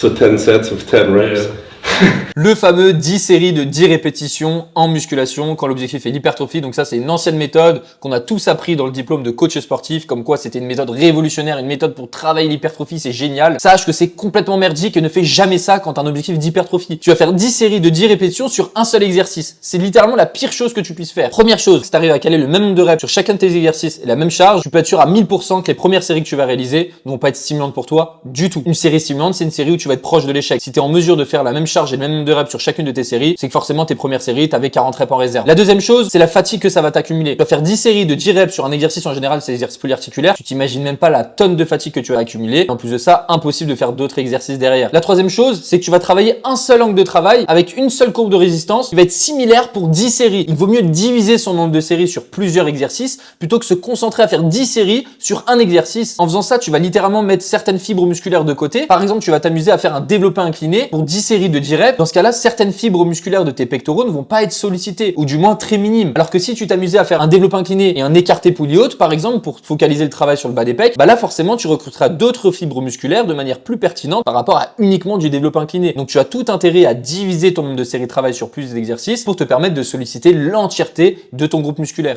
So 10 sets of 10 reps. Le fameux 10 séries de 10 répétitions en musculation quand l'objectif est l'hypertrophie. Donc ça, c'est une ancienne méthode qu'on a tous appris dans le diplôme de coach sportif, comme quoi c'était une méthode révolutionnaire, une méthode pour travailler l'hypertrophie, c'est génial. Sache que c'est complètement merdique et ne fais jamais ça quand tu as un objectif d'hypertrophie. Tu vas faire 10 séries de 10 répétitions sur un seul exercice. C'est littéralement la pire chose que tu puisses faire. Première chose, si tu arrives à caler le même nombre de reps sur chacun de tes exercices et la même charge, tu peux être sûr à 1000% que les premières séries que tu vas réaliser ne vont pas être stimulantes pour toi du tout. Une série stimulante, c'est une série où tu vas être proche de l'échec. Si tu es en mesure de faire la même charge et le même nombre de reps sur chacune de tes séries, c'est que forcément tes premières séries, tu avais 40 reps en réserve. La deuxième chose, c'est la fatigue que ça va t'accumuler. Tu vas faire 10 séries de 10 reps sur un exercice, en général, c'est l'exercice polyarticulaire. Tu t'imagines même pas la tonne de fatigue que tu vas accumuler. En plus de ça, impossible de faire d'autres exercices derrière. La troisième chose, c'est que tu vas travailler un seul angle de travail avec une seule courbe de résistance qui va être similaire pour 10 séries. Il vaut mieux diviser son nombre de séries sur plusieurs exercices plutôt que se concentrer à faire 10 séries sur un exercice. En faisant ça, tu vas littéralement mettre certaines fibres musculaires de côté. Par exemple, tu vas t'amuser à faire un développé incliné pour 10 séries de 10 reps. Dans ce cas-là, certaines fibres musculaires de tes pectoraux ne vont pas être sollicitées, ou du moins très minimes. Alors que si tu t'amusais à faire un développé incliné et un écarté poulie haute, par exemple, pour focaliser le travail sur le bas des pecs, bah là, forcément, tu recruteras d'autres fibres musculaires de manière plus pertinente par rapport à uniquement du développé incliné. Donc, tu as tout intérêt à diviser ton nombre de séries de travail sur plus d'exercices pour te permettre de solliciter l'entièreté de ton groupe musculaire.